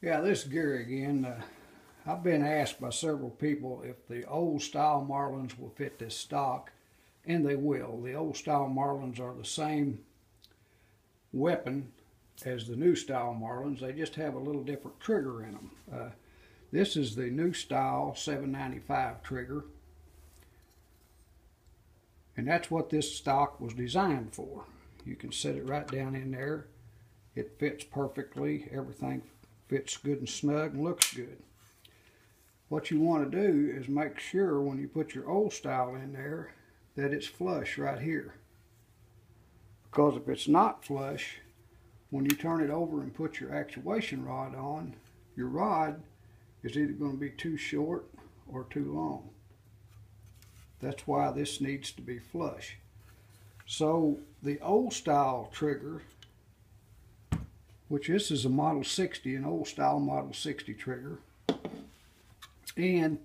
Yeah, this is Gary again. I've been asked by several people if the old style Marlins will fit this stock, and they will. The old style Marlins are the same weapon as the new style Marlins. They just have a little different trigger in them. This is the new style 795 trigger, and that's what this stock was designed for. You can set it right down in there. It fits perfectly. Everything fits good and snug and looks good. What you want to do is make sure when you put your old style in there that it's flush right here. Because if it's not flush, when you turn it over and put your actuation rod on, your rod is either going to be too short or too long. That's why this needs to be flush. So the old style trigger, which this is a Model 60, an old style Model 60 trigger, and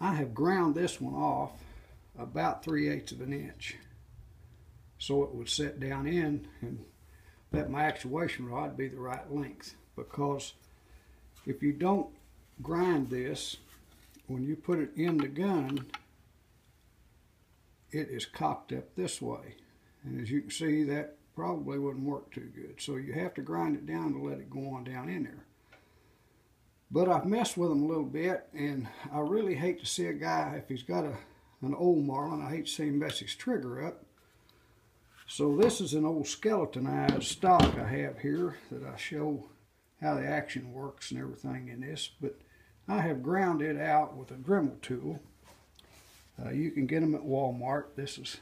I have ground this one off about 3/8 of an inch so it would set down in and let my actuation rod be the right length. Because if you don't grind this, when you put it in the gun, it is cocked up this way, and as you can see, that probably wouldn't work too good. So you have to grind it down to let it go on down in there. But I've messed with them a little bit, and I really hate to see a guy, if he's got an old Marlin, I hate to see him mess his trigger up. So this is an old skeletonized stock I have here that I show how the action works and everything in this. But I have ground it out with a Dremel tool. You can get them at Walmart. This is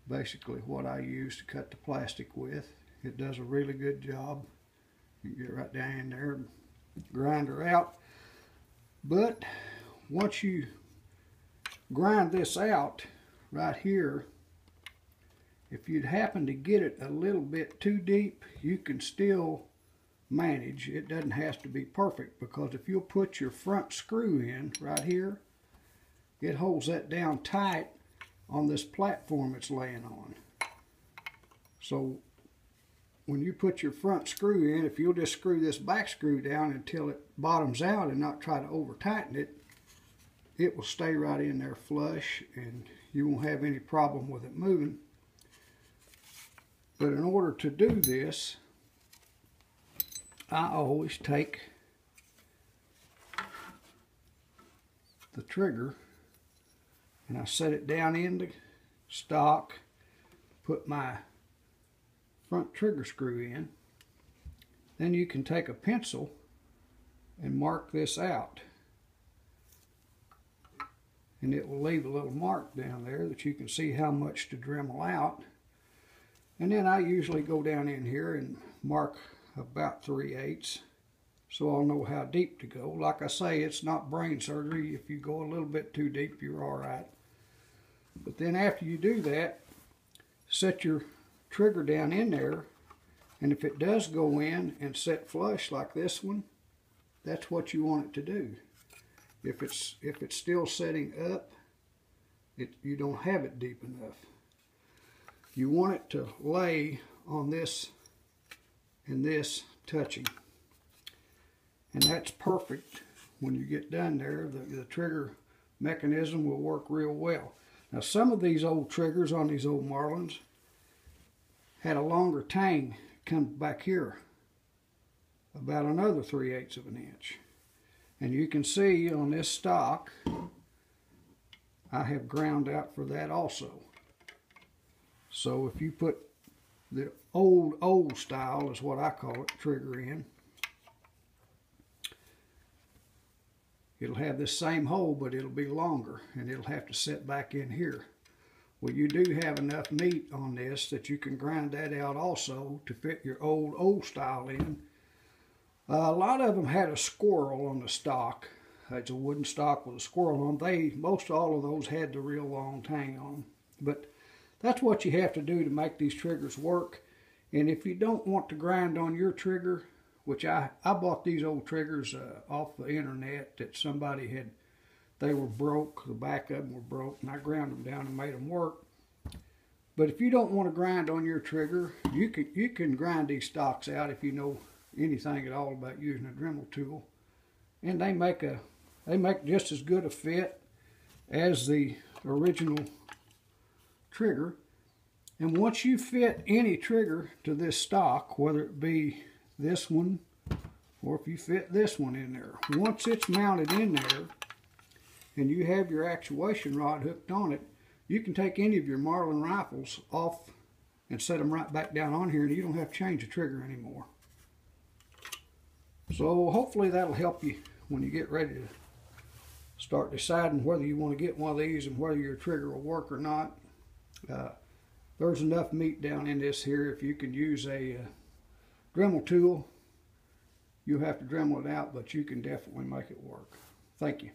basically what I use to cut the plastic with. It does a really good job. You can get right down in there and grind her out. But once you grind this out right here, if you'd happen to get it a little bit too deep, you can still manage. It doesn't have to be perfect, because if you'll put your front screw in right here, it holds that down tight on this platform it's laying on. So when you put your front screw in, if you'll just screw this back screw down until it bottoms out and not try to over tighten it, it will stay right in there flush and you won't have any problem with it moving. But in order to do this, I always take the trigger and I set it down in the stock, put my front trigger screw in. Then you can take a pencil and mark this out, and it will leave a little mark down there that you can see how much to Dremel out. And then I usually go down in here and mark about 3/8 so I'll know how deep to go. Like I say, it's not brain surgery. If you go a little bit too deep, you're all right. But then after you do that, set your trigger down in there, and if it does go in and set flush like this one, that's what you want it to do. If it's still setting up, you don't have it deep enough. You want it to lay on this and this touching, and that's perfect. When you get done there, the trigger mechanism will work real well. Now, some of these old triggers on these old Marlins had a longer tang come back here, about another 3/8 of an inch. And you can see on this stock, I have ground out for that also. So if you put the old style, is what I call it, trigger in, it'll have this same hole, but it'll be longer, and it'll have to set back in here. Well, you do have enough meat on this that you can grind that out also to fit your old style in. A lot of them had a squirrel on the stock. It's a wooden stock with a squirrel on them. Most all of those had the real long tang on them. But that's what you have to do to make these triggers work. And if you don't want to grind on your trigger, which I bought these old triggers off the internet that somebody had, they were broke, the back of them were broke, and I ground them down and made them work. But if you don't want to grind on your trigger, you can grind these stocks out if you know anything at all about using a Dremel tool. And they make just as good a fit as the original trigger. And once you fit any trigger to this stock, whether it be this one or if you fit this one in there, once it's mounted in there and you have your actuation rod hooked on it, you can take any of your Marlin rifles off and set them right back down on here, and you don't have to change the trigger anymore. So hopefully that'll help you when you get ready to start deciding whether you want to get one of these and whether your trigger will work or not. There's enough meat down in this here. If you can use a Dremel tool, you'll have to Dremel it out, but you can definitely make it work. Thank you.